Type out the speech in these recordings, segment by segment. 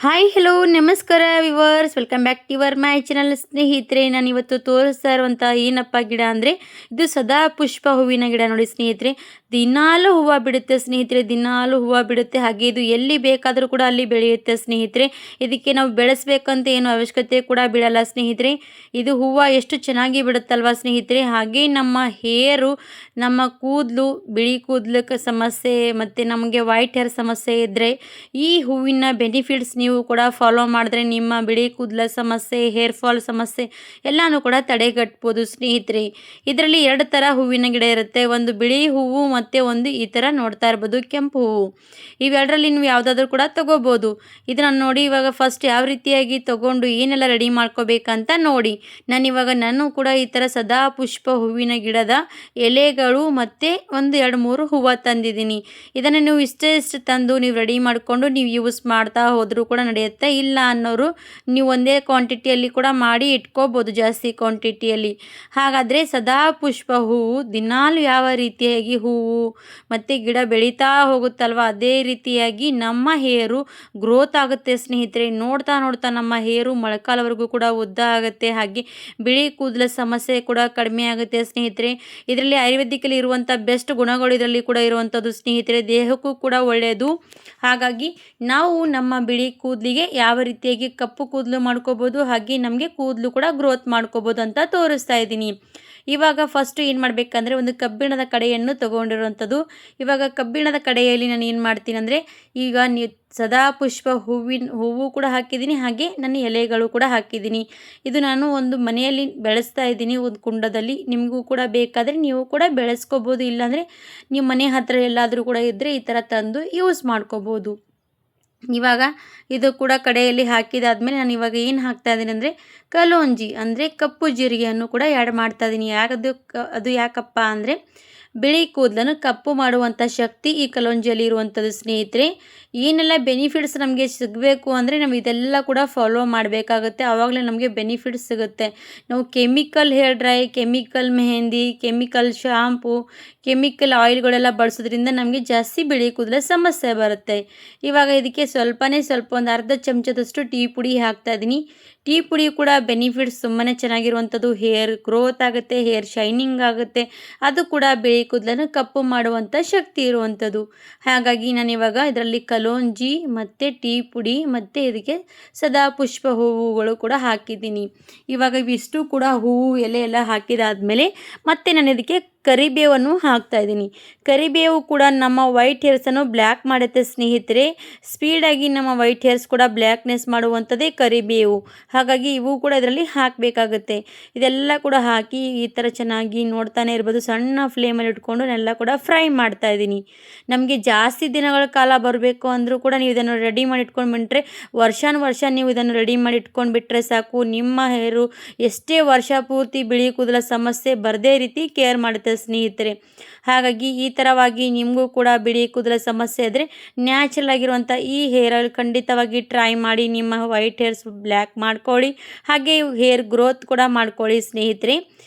Hi hello ನಮಸ್ಕಾರ viewers, welcome back to your my channel. ಸ್ನೇಹಿತರೆ, ನಾನು ಇವತ್ತು ತೋರಿಸ್ತಾ ಇರುವಂಥ ಏನಪ್ಪ ಗಿಡ ಅಂದರೆ ಇದು ಸದಾ ಪುಷ್ಪ ಹೂವಿನ ಗಿಡ. ನೋಡಿ ಸ್ನೇಹಿತರೆ, ದಿನಾಲೂ ಹೂವು ಬಿಡುತ್ತೆ ಸ್ನೇಹಿತರೆ, ದಿನಾಲೂ ಹೂವು ಬಿಡುತ್ತೆ. ಹಾಗೆ ಇದು ಎಲ್ಲಿ ಬೇಕಾದರೂ ಕೂಡ ಅಲ್ಲಿ ಬೆಳೆಯುತ್ತೆ ಸ್ನೇಹಿತರೆ. ಇದಕ್ಕೆ ನಾವು ಬೆಳೆಸ್ಬೇಕಂತ ಏನು ಅವಶ್ಯಕತೆ ಕೂಡ ಬೀಳಲ್ಲ ಸ್ನೇಹಿತರೆ. ಇದು ಹೂವು ಎಷ್ಟು ಚೆನ್ನಾಗಿ ಬಿಡುತ್ತಲ್ವ ಸ್ನೇಹಿತರೆ. ಹಾಗೆ ನಮ್ಮ ಹೇರು, ನಮ್ಮ ಕೂದಲು, ಬಿಳಿ ಕೂದಲಕ್ಕೆ ಸಮಸ್ಯೆ ಮತ್ತು ನಮಗೆ ವೈಟ್ ಹೇರ್ ಸಮಸ್ಯೆ ಇದ್ದರೆ ಈ ಹೂವಿನ ಬೆನಿಫಿಟ್ಸ್ ನೀವು ಕೂಡ ಫಾಲೋ ಮಾಡಿದ್ರೆ ನಿಮ್ಮ ಬಿಳಿ ಕೂದಲ ಸಮಸ್ಯೆ, ಹೇರ್ ಫಾಲ್ ಸಮಸ್ಯೆ ಎಲ್ಲನೂ ಕೂಡ ತಡೆಗಟ್ಬೋದು ಸ್ನೇಹಿತರೆ. ಇದರಲ್ಲಿ ಎರಡು ಥರ ಹೂವಿನ ಗಿಡ ಇರುತ್ತೆ. ಒಂದು ಬಿಳಿ ಹೂವು ಮತ್ತು ಒಂದು ಈ ಥರ ನೋಡ್ತಾ ಇರ್ಬೋದು ಕೆಂಪು ಹೂವು. ಇವೆರಡರಲ್ಲಿ ನೀವು ಯಾವುದಾದ್ರೂ ಕೂಡ ತೊಗೋಬೋದು. ಇದನ್ನು ನೋಡಿ ಇವಾಗ ಫಸ್ಟ್ ಯಾವ ರೀತಿಯಾಗಿ ತೊಗೊಂಡು ಏನೆಲ್ಲ ರೆಡಿ ಮಾಡ್ಕೋಬೇಕಂತ ನೋಡಿ. ನಾನು ಕೂಡ ಈ ಥರ ಸದಾ ಪುಷ್ಪ ಹೂವಿನ ಗಿಡದ ಎಲೆಗಳು ಮತ್ತು ಒಂದು 2-3 ಹೂವು ತಂದಿದ್ದೀನಿ. ಇದನ್ನು ನೀವು ಇಷ್ಟು ತಂದು ನೀವು ರೆಡಿ ಮಾಡಿಕೊಂಡು ನೀವು ಯೂಸ್ ಮಾಡ್ತಾ ಹೋದರೂ ಕೂಡ ನಡೆಯುತ್ತೆ. ಇಲ್ಲ ಅನ್ನೋರು ನೀವು ಒಂದೇ ಕ್ವಾಂಟಿಟಿಯಲ್ಲಿ ಕೂಡ ಮಾಡಿ ಇಟ್ಕೋಬೋದು, ಜಾಸ್ತಿ ಕ್ವಾಂಟಿಟಿಯಲ್ಲಿ. ಹಾಗಾದರೆ ಸದಾ ಪುಷ್ಪ ಹೂವು ದಿನಾಲು ಯಾವ ರೀತಿಯಾಗಿ ಹೂವು ಮತ್ತು ಗಿಡ ಬೆಳೀತಾ ಹೋಗುತ್ತಲ್ವ, ಅದೇ ರೀತಿಯಾಗಿ ನಮ್ಮ ಹೇರು ಗ್ರೋತ್ ಆಗುತ್ತೆ ಸ್ನೇಹಿತರೆ. ನೋಡ್ತಾ ನೋಡ್ತಾ ನಮ್ಮ ಹೇರು ಮೊಳಕಾಲವರೆಗೂ ಕೂಡ ಉದ್ದ ಆಗುತ್ತೆ. ಹಾಗೆ ಬಿಳಿ ಕೂದಲ ಸಮಸ್ಯೆ ಕೂಡ ಕಡಿಮೆ ಆಗುತ್ತೆ ಸ್ನೇಹಿತರೆ. ಇದರಲ್ಲಿ ಆಯುರ್ವೇದಿಕಲ್ಲಿ ಇರುವಂಥ ಬೆಸ್ಟ್ ಗುಣಗಳು ಇದರಲ್ಲಿ ಕೂಡ ಇರುವಂಥದ್ದು ಸ್ನೇಹಿತರೆ. ದೇಹಕ್ಕೂ ಕೂಡ ಒಳ್ಳೆಯದು. ಹಾಗಾಗಿ ನಾವು ನಮ್ಮ ಬಿಳಿ ಕೂದಲಿಗೆ ಯಾವ ರೀತಿಯಾಗಿ ಕಪ್ಪು ಕೂದಲು ಮಾಡ್ಕೋಬೋದು, ಹಾಗೆ ನಮಗೆ ಕೂದಲು ಕೂಡ ಗ್ರೋತ್ ಮಾಡ್ಕೋಬೋದು ಅಂತ ತೋರಿಸ್ತಾ ಇದ್ದೀನಿ. ಇವಾಗ ಫಸ್ಟು ಏನು ಮಾಡಬೇಕಂದ್ರೆ ಒಂದು ಕಬ್ಬಿಣದ ಕಡೆಯನ್ನು ತೊಗೊಂಡಿರುವಂಥದ್ದು. ಇವಾಗ ಕಬ್ಬಿಣದ ಕಡೆಯಲ್ಲಿ ನಾನು ಏನು ಮಾಡ್ತೀನಿ ಅಂದರೆ, ಈಗ ಸದಾ ಪುಷ್ಪ ಹೂವು ಕೂಡ ಹಾಕಿದ್ದೀನಿ, ಹಾಗೆ ನನ್ನ ಎಲೆಗಳು ಕೂಡ ಹಾಕಿದ್ದೀನಿ. ಇದು ನಾನು ಒಂದು ಮನೆಯಲ್ಲಿ ಬೆಳೆಸ್ತಾ ಇದ್ದೀನಿ, ಒಂದು ಕುಂಡದಲ್ಲಿ. ನಿಮಗೂ ಕೂಡ ಬೇಕಾದರೆ ನೀವು ಕೂಡ ಬೆಳೆಸ್ಕೋಬೋದು. ಇಲ್ಲಾಂದರೆ ನಿಮ್ಮ ಮನೆ ಹತ್ತಿರ ಎಲ್ಲಾದರೂ ಕೂಡ ಇದ್ದರೆ ಈ ಥರ ತಂದು ಯೂಸ್ ಮಾಡ್ಕೋಬೋದು. ಇವಾಗ ಇದು ಕೂಡ ಕಡೆಯಲ್ಲಿ ಹಾಕಿದಾದ್ಮೇಲೆ ನಾನು ಇವಾಗ ಏನು ಹಾಕ್ತಾ ಇದ್ದೀನಿ ಅಂದರೆ ಕಲೋಂಜಿ ಅಂದರೆ ಕಪ್ಪು ಜೀರಿಗೆಯನ್ನು ಕೂಡ ಆ್ಯಡ್ ಮಾಡ್ತಾ ಇದ್ದೀನಿ. ಅದು ಯಾಕಪ್ಪ ಅಂದರೆ ಬಿಳಿ ಕೂದಲನ್ನು ಕಪ್ಪು ಮಾಡುವಂಥ ಶಕ್ತಿ ಈ ಕಲೋಂಜಿಯಲ್ಲಿ ಇರುವಂಥದ್ದು ಸ್ನೇಹಿತರೆ. ಏನೆಲ್ಲ ಬೆನಿಫಿಟ್ಸ್ ನಮಗೆ ಸಿಗಬೇಕು ಅಂದರೆ ನಾವು ಇದೆಲ್ಲ ಕೂಡ ಫಾಲೋ ಮಾಡಬೇಕಾಗುತ್ತೆ, ಆವಾಗಲೇ ನಮಗೆ ಬೆನಿಫಿಟ್ಸ್ ಸಿಗುತ್ತೆ. ನಾವು chemical hair dry, chemical mehndi, chemical shampoo, chemical ಆಯಿಲ್ಗಳೆಲ್ಲ ಬಳಸೋದ್ರಿಂದ ನಮಗೆ ಜಾಸ್ತಿ ಬಿಳಿ ಕೂದಲ ಸಮಸ್ಯೆ ಬರುತ್ತೆ. ಇವಾಗ ಇದಕ್ಕೆ ಸ್ವಲ್ಪ ಒಂದು ಅರ್ಧ ಚಮಚದಷ್ಟು ಟೀ ಪುಡಿ ಹಾಕ್ತಾಯಿದ್ದೀನಿ. ಟೀ ಪುಡಿ ಕೂಡ ಬೆನಿಫಿಟ್ಸ್ ತುಂಬಾ ಚೆನ್ನಾಗಿರುವಂಥದ್ದು. ಹೇರ್ ಗ್ರೋತ್ ಆಗುತ್ತೆ, ಹೇರ್ ಶೈನಿಂಗ್ ಆಗುತ್ತೆ. ಅದು ಕೂಡ ಬಿಳಿ ಕೂದಲನ್ನು ಕಪ್ಪು ಮಾಡುವಂಥ ಶಕ್ತಿ ಇರುವಂಥದ್ದು. ಹಾಗಾಗಿ ನಾನಿವಾಗ ಇದರಲ್ಲಿ ಕಲೋಂಜಿ ಮತ್ತು ಟೀ ಪುಡಿ ಮತ್ತು ಇದಕ್ಕೆ ಸದಾ ಪುಷ್ಪ ಹೂವುಗಳು ಕೂಡ ಹಾಕಿದ್ದೀನಿ. ಇವಾಗ ಇವಿಷ್ಟು ಕೂಡ ಹೂವು ಎಲೆ ಎಲ್ಲ ಹಾಕಿದಾದ್ಮೇಲೆ ಮತ್ತೆ ನಾನು ಇದಕ್ಕೆ ಕರಿಬೇವನ್ನು ಹಾಕ್ತಾಯಿದ್ದೀನಿ. ಕರಿಬೇವು ಕೂಡ ನಮ್ಮ ವೈಟ್ ಹೇರ್ಸನ್ನು ಬ್ಲ್ಯಾಕ್ ಮಾಡುತ್ತೆ ಸ್ನೇಹಿತರೆ. ಸ್ಪೀಡಾಗಿ ನಮ್ಮ ವೈಟ್ ಹೇರ್ಸ್ ಕೂಡ ಬ್ಲ್ಯಾಕ್ನೆಸ್ ಮಾಡುವಂಥದ್ದೇ ಕರಿಬೇವು. ಹಾಗಾಗಿ ಇವು ಕೂಡ ಇದರಲ್ಲಿ ಹಾಕಬೇಕಾಗುತ್ತೆ. ಇದೆಲ್ಲ ಕೂಡ ಹಾಕಿ ಈ ಥರ ಚೆನ್ನಾಗಿ ನೋಡ್ತಾನೆ ಇರ್ಬೋದು. ಸಣ್ಣ ಫ್ಲೇಮಲ್ಲಿ ಇಟ್ಕೊಂಡು ಎಲ್ಲ ಕೂಡ ಫ್ರೈ ಮಾಡ್ತಾಯಿದ್ದೀನಿ. ನಮಗೆ ಜಾಸ್ತಿ ದಿನಗಳ ಕಾಲ ಬರಬೇಕು ಅಂದರೂ ಕೂಡ ನೀವು ಇದನ್ನು ರೆಡಿ ಮಾಡಿ ಇಟ್ಕೊಂಡ್ಬಿಟ್ರೆ, ವರ್ಷ ನೀವು ಇದನ್ನು ರೆಡಿ ಮಾಡಿ ಇಟ್ಕೊಂಡ್ಬಿಟ್ರೆ ಸಾಕು. ನಿಮ್ಮ ಹೇರು ಎಷ್ಟೇ ವರ್ಷ ಪೂರ್ತಿ ಬಿಳಿ ಕೂದಲ ಸಮಸ್ಯೆ ಬರದೇ ರೀತಿ ಕೇರ್ ಮಾಡುತ್ತೆ ಸ್ನೇಹಿತರೆ. ಹಾಗಾಗಿ ಈ ಥರವಾಗಿ ನಿಮಗೂ ಕೂಡ ಬಿಳಿ ಕೂದಲ ಸಮಸ್ಯೆ ಇದ್ದರೆ ನ್ಯಾಚುರಲ್ ಆಗಿರುವಂಥ ಈ ಹೇರ್ ಆಯಿಲ್ ಖಂಡಿತವಾಗಿ ಟ್ರೈ ಮಾಡಿ. ನಿಮ್ಮ ವೈಟ್ ಹೇರ್ಸ್ ಬ್ಲ್ಯಾಕ್ ಮಾಡ್ಕೊಳ್ಳಿ, ಹಾಗೆ ಹೇರ್ ಗ್ರೋತ್ ಕೂಡ ಮಾಡ್ಕೊಳ್ಳಿ ಸ್ನೇಹಿತರೆ.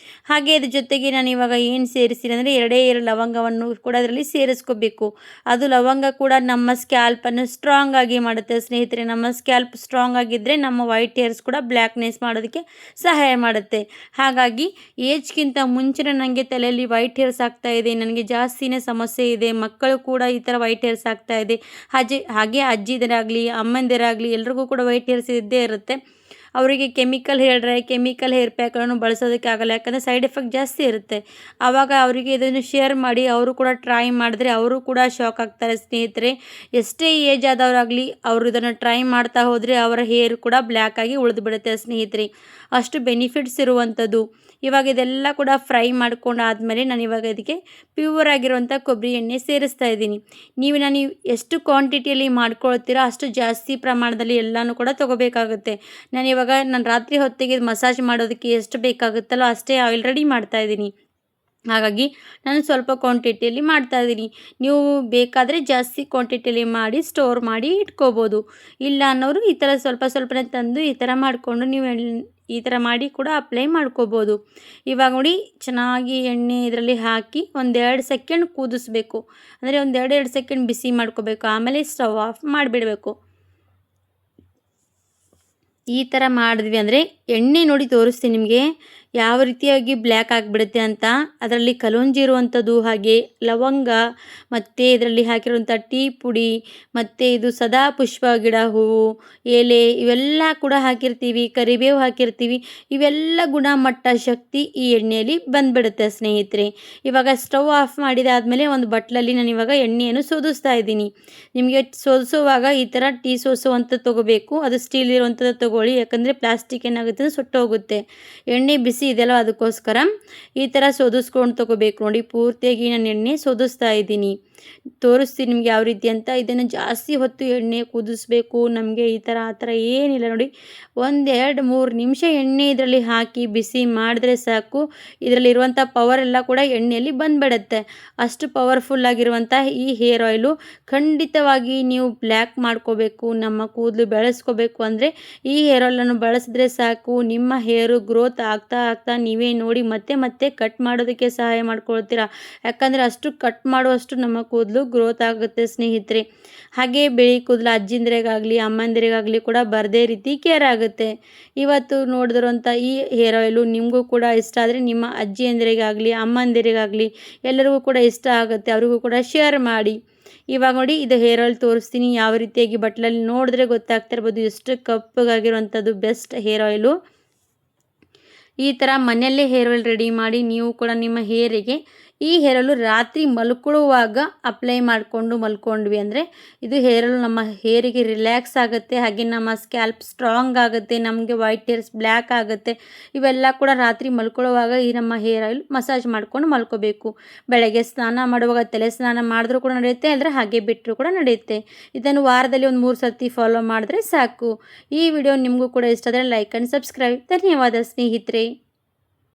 ಹಾಗೆ ಇದ್ರ ಜೊತೆಗೆ ನಾನು ಇವಾಗ ಏನು ಸೇರಿಸ್ತೀನಿ ಅಂದರೆ 2 ಲವಂಗವನ್ನು ಕೂಡ ಅದರಲ್ಲಿ ಸೇರಿಸ್ಕೋಬೇಕು. ಅದು ಲವಂಗ ಕೂಡ ನಮ್ಮ ಸ್ಕ್ಯಾಲ್ಪನ್ನು ಸ್ಟ್ರಾಂಗ್ ಆಗಿ ಮಾಡುತ್ತೆ ಸ್ನೇಹಿತರೆ. ನಮ್ಮ ಸ್ಕ್ಯಾಲ್ಪ್ ಸ್ಟ್ರಾಂಗ್ ಆಗಿದ್ದರೆ ನಮ್ಮ ವೈಟ್ ಹೇರ್ಸ್ ಕೂಡ ಬ್ಲ್ಯಾಕ್ನೆಸ್ ಮಾಡೋದಕ್ಕೆ ಸಹಾಯ ಮಾಡುತ್ತೆ. ಹಾಗಾಗಿ ಏಜ್ಗಿಂತ ಮುಂಚೆನೇ ನನಗೆ ತಲೆಯಲ್ಲಿ ವೈಟ್ ಹೇರ್ಸ್ ಆಗ್ತಾ ಇದೆ, ನನಗೆ ಜಾಸ್ತಿನೇ ಸಮಸ್ಯೆ ಇದೆ, ಮಕ್ಕಳು ಕೂಡ ಈ ಥರ ವೈಟ್ ಹೇರ್ಸ್ ಆಗ್ತಾ ಇದೆ, ಹಾಗೆ ಅಜ್ಜಿದರಾಗಲಿ ಅಮ್ಮಂದಿರಾಗಲಿ ಎಲ್ರಿಗೂ ಕೂಡ ವೈಟ್ ಹೇರ್ಸ್ ಇದ್ದೇ ಇರುತ್ತೆ. ಅವರಿಗೆ chemical hair dry, chemical hair ಪ್ಯಾಕ್ಗಳನ್ನು ಬಳಸೋದಕ್ಕೆ ಆಗಲ್ಲ, ಯಾಕಂದರೆ ಸೈಡ್ ಎಫೆಕ್ಟ್ ಜಾಸ್ತಿ ಇರುತ್ತೆ. ಆವಾಗ ಅವರಿಗೆ ಇದನ್ನು ಶೇರ್ ಮಾಡಿ ಅವರು ಕೂಡ ಟ್ರೈ ಮಾಡಿದ್ರೆ ಅವರು ಕೂಡ ಶಾಕ್ ಆಗ್ತಾರೆ ಸ್ನೇಹಿತರೆ. ಎಷ್ಟೇ ಏಜ್ ಆದವರಾಗಲಿ ಅವರು ಇದನ್ನು ಟ್ರೈ ಮಾಡ್ತಾ ಹೋದರೆ ಅವರ ಹೇರ್ ಕೂಡ ಬ್ಲ್ಯಾಕ್ ಆಗಿ ಉಳಿದು ಬಿಡುತ್ತೆ ಸ್ನೇಹಿತರೆ. ಅಷ್ಟು ಬೆನಿಫಿಟ್ಸ್ ಇರುವಂಥದ್ದು. ಇವಾಗ ಇದೆಲ್ಲ ಕೂಡ ಫ್ರೈ ಮಾಡ್ಕೊಂಡಾದ್ಮೇಲೆ ನಾನು ಇವಾಗ ಇದಕ್ಕೆ ಪ್ಯೂರ್ ಆಗಿರುವಂಥ ಕೊಬ್ಬರಿ ಎಣ್ಣೆ ಸೇರಿಸ್ತಾ ಇದ್ದೀನಿ. ನಾನು ಎಷ್ಟು ಕ್ವಾಂಟಿಟಿಯಲ್ಲಿ ಮಾಡ್ಕೊಳ್ತೀರೋ ಅಷ್ಟು ಜಾಸ್ತಿ ಪ್ರಮಾಣದಲ್ಲಿ ಎಲ್ಲನೂ ಕೂಡ ತೊಗೋಬೇಕಾಗುತ್ತೆ. ನಾನು ರಾತ್ರಿ ಹೊತ್ತಿಗೆ ಮಸಾಜ್ ಮಾಡೋದಕ್ಕೆ ಎಷ್ಟು ಬೇಕಾಗುತ್ತಲ್ಲೋ ಅಷ್ಟೇ ಆಯಿಲ್ ರೆಡಿ ಮಾಡ್ತಾಯಿದ್ದೀನಿ. ಹಾಗಾಗಿ ನಾನು ಸ್ವಲ್ಪ ಕ್ವಾಂಟಿಟಿಯಲ್ಲಿ ಮಾಡ್ತಾಯಿದ್ದೀನಿ. ನೀವು ಬೇಕಾದರೆ ಜಾಸ್ತಿ ಕ್ವಾಂಟಿಟಿಯಲ್ಲಿ ಮಾಡಿ ಸ್ಟೋರ್ ಮಾಡಿ ಇಟ್ಕೋಬೋದು. ಇಲ್ಲ ಅನ್ನೋರು ಈ ಥರ ಸ್ವಲ್ಪನೇ ತಂದು ಈ ಥರ ಮಾಡಿಕೊಂಡು ನೀವು ಈ ಥರ ಮಾಡಿ ಕೂಡ ಅಪ್ಲೈ ಮಾಡ್ಕೋಬೋದು. ಇವಾಗ ನೋಡಿ ಚೆನ್ನಾಗಿ ಎಣ್ಣೆ ಇದರಲ್ಲಿ ಹಾಕಿ 1-2 ಸೆಕೆಂಡ್ ಕೂದಿಸ್ಬೇಕು. ಅಂದರೆ 1-2 ಸೆಕೆಂಡ್ ಬಿಸಿ ಮಾಡ್ಕೋಬೇಕು. ಆಮೇಲೆ ಸ್ಟವ್ ಆಫ್ ಮಾಡಿಬಿಡಬೇಕು. ಈ ಥರ ಮಾಡಿದ್ವಿ ಅಂದರೆ ಎಣ್ಣೆ ನೋಡಿ ತೋರಿಸ್ತೀನಿ ನಿಮಗೆ ಯಾವ ರೀತಿಯಾಗಿ ಬ್ಲ್ಯಾಕ್ ಆಗಿಬಿಡುತ್ತೆ ಅಂತ. ಅದರಲ್ಲಿ ಕಲೋಂಜಿ ಇರುವಂಥದ್ದು, ಹಾಗೆ ಲವಂಗ, ಮತ್ತು ಇದರಲ್ಲಿ ಹಾಕಿರುವಂಥ ಟೀ ಪುಡಿ, ಮತ್ತು ಇದು ಸದಾ ಪುಷ್ಪ ಗಿಡ ಹೂವು, ಎಲೆ ಇವೆಲ್ಲ ಕೂಡ ಹಾಕಿರ್ತೀವಿ, ಕರಿಬೇವು ಹಾಕಿರ್ತೀವಿ. ಇವೆಲ್ಲ ಗುಣಮಟ್ಟ ಶಕ್ತಿ ಈ ಎಣ್ಣೆಯಲ್ಲಿ ಬಂದುಬಿಡುತ್ತೆ ಸ್ನೇಹಿತರೆ. ಇವಾಗ ಸ್ಟವ್ ಆಫ್ ಮಾಡಿದಾದಮೇಲೆ ಒಂದು ಬಟ್ಲಲ್ಲಿ ನಾನು ಇವಾಗ ಎಣ್ಣೆಯನ್ನು ಸೋದಿಸ್ತಾ ಇದ್ದೀನಿ. ನಿಮಗೆ ಸೋದಿಸುವಾಗ ಈ ಥರ ಟೀ ಸೋಸುವಂಥದ್ದು ತೊಗೋಬೇಕು. ಅದು ಸ್ಟೀಲ್ ಇರುವಂಥದ್ದು ತೊಗೊಳ್ಳಿ, ಯಾಕಂದರೆ ಪ್ಲಾಸ್ಟಿಕ್ ಏನಾಗುತ್ತೆ ಅಂದರೆ ಸುಟ್ಟೋಗುತ್ತೆ. ಎಣ್ಣೆ ಬಿಸಿ ಇದೆಯಲ್ಲ ಅದಕ್ಕೋಸ್ಕರ ಈ ಥರ ಸೋದಿಸ್ಕೊಂಡು ತೊಗೋಬೇಕು. ನೋಡಿ ಪೂರ್ತಿಯಾಗಿ ನಾನು ಎಣ್ಣೆ ಸೋದಿಸ್ತಾ ಇದ್ದೀನಿ. ತೋರಿಸ್ತೀನಿ ನಿಮ್ಗೆ ಯಾವ ರೀತಿ ಅಂತ. ಇದನ್ನು ಜಾಸ್ತಿ ಹೊತ್ತು ಎಣ್ಣೆ ಕುದಿಸ್ಬೇಕು ನಮಗೆ ಈ ಥರ ಆ ಥರ ಏನಿಲ್ಲ. ನೋಡಿ 1-2-3 ನಿಮಿಷ ಎಣ್ಣೆ ಇದರಲ್ಲಿ ಹಾಕಿ ಬಿಸಿ ಮಾಡಿದ್ರೆ ಸಾಕು. ಇದರಲ್ಲಿರುವಂಥ ಪವರ್ ಎಲ್ಲ ಕೂಡ ಎಣ್ಣೆಯಲ್ಲಿ ಬಂದುಬಿಡುತ್ತೆ. ಅಷ್ಟು ಪವರ್ಫುಲ್ ಆಗಿರುವಂಥ ಈ ಹೇರ್ ಆಯಿಲು ಖಂಡಿತವಾಗಿ ನೀವು ಬ್ಲ್ಯಾಕ್ ಮಾಡ್ಕೋಬೇಕು, ನಮ್ಮ ಕೂದಲು ಬೆಳೆಸ್ಕೋಬೇಕು ಅಂದರೆ ಈ ಹೇರ್ ಆಯಿಲನ್ನು ಬಳಸಿದ್ರೆ ಸಾಕು. ನಿಮ್ಮ ಹೇರು ಗ್ರೋತ್ ಆಗ್ತಾ ಆಗ್ತಾ ನೀವೇ ನೋಡಿ ಮತ್ತೆ ಮತ್ತೆ ಕಟ್ ಮಾಡೋದಕ್ಕೆ ಸಹಾಯ ಮಾಡ್ಕೊಳ್ತೀರಾ. ಯಾಕಂದರೆ ಅಷ್ಟು ಕಟ್ ಮಾಡುವಷ್ಟು ನಮ್ಮ ಕೂದಲು ಗ್ರೋತ್ ಆಗುತ್ತೆ ಸ್ನೇಹಿತರೆ. ಹಾಗೆ ಬಿಳಿ ಕೂದಲು ಅಜ್ಜಿಂದ್ರಿಗಾಗಲಿ ಅಮ್ಮಂದಿರಿಗಾಗಲಿ ಕೂಡ ಬರದೇ ರೀತಿ ಕೇರ್ ಆಗುತ್ತೆ. ಇವತ್ತು ನೋಡಿದಿರುವಂಥ ಈ ಹೇರ್ ಆಯಿಲು ನಿಮಗೂ ಕೂಡ ಇಷ್ಟ ಆದರೆ ನಿಮ್ಮ ಅಜ್ಜಿಯಂದಿರಿಗಾಗಲಿ ಅಮ್ಮಂದಿರಿಗಾಗಲಿ ಎಲ್ಲರಿಗೂ ಕೂಡ ಇಷ್ಟ ಆಗುತ್ತೆ, ಅವರಿಗೂ ಕೂಡ ಶೇರ್ ಮಾಡಿ. ಇವಾಗ ನೋಡಿ ಇದು ಹೇರ್ ಆಯಿಲ್ ತೋರಿಸ್ತೀನಿ ಯಾವ ರೀತಿಯಾಗಿ ಬಟ್ಲಲ್ಲಿ ನೋಡಿದ್ರೆ ಗೊತ್ತಾಗ್ತಿರ್ಬೋದು ಎಷ್ಟು ಕಪ್ಪಗಾಗಿರುವಂಥದ್ದು ಬೆಸ್ಟ್ ಹೇರ್ ಆಯಿಲು. ಈ ಥರ ಮನೆಯಲ್ಲೇ ಹೇರ್ ಆಯಿಲ್ ರೆಡಿ ಮಾಡಿ ನೀವು ಕೂಡ ನಿಮ್ಮ ಹೇರಿಗೆ ಈ ಹೇರ್ ಆಯಿಲು ರಾತ್ರಿ ಮಲ್ಕೊಳ್ಳುವಾಗ ಅಪ್ಲೈ ಮಾಡಿಕೊಂಡು ಮಲ್ಕೊಂಡ್ವಿ ಅಂದರೆ ಇದು ಹೇರ್ ಆಯಿಲು ನಮ್ಮ ಹೇರಿಗೆ ರಿಲ್ಯಾಕ್ಸ್ ಆಗುತ್ತೆ. ಹಾಗೆ ನಮ್ಮ ಸ್ಕ್ಯಾಲ್ಪ್ ಸ್ಟ್ರಾಂಗ್ ಆಗುತ್ತೆ, ನಮಗೆ ವೈಟ್ ಹೇರ್ಸ್ ಬ್ಲ್ಯಾಕ್ ಆಗುತ್ತೆ. ಇವೆಲ್ಲ ಕೂಡ ರಾತ್ರಿ ಮಲ್ಕೊಳ್ಳುವಾಗ ಈ ನಮ್ಮ ಹೇರ್ ಆಯಿಲ್ ಮಸಾಜ್ ಮಾಡ್ಕೊಂಡು ಮಲ್ಕೋಬೇಕು. ಬೆಳಗ್ಗೆ ಸ್ನಾನ ಮಾಡುವಾಗ ತಲೆ ಸ್ನಾನ ಮಾಡಿದ್ರೂ ಕೂಡ ನಡೆಯುತ್ತೆ, ಅಂದರೆ ಹಾಗೆ ಬಿಟ್ಟರೂ ಕೂಡ ನಡೆಯುತ್ತೆ. ಇದನ್ನು ವಾರದಲ್ಲಿ ಒಂದು 3 ಸರ್ತಿ ಫಾಲೋ ಮಾಡಿದ್ರೆ ಸಾಕು. ಈ ವಿಡಿಯೋ ನಿಮಗೂ ಕೂಡ ಇಷ್ಟ ಆದರೆ ಲೈಕ್ ಆ್ಯಂಡ್ ಸಬ್ಸ್ಕ್ರೈಬ್. ಧನ್ಯವಾದ ಸ್ನೇಹಿತರೆ.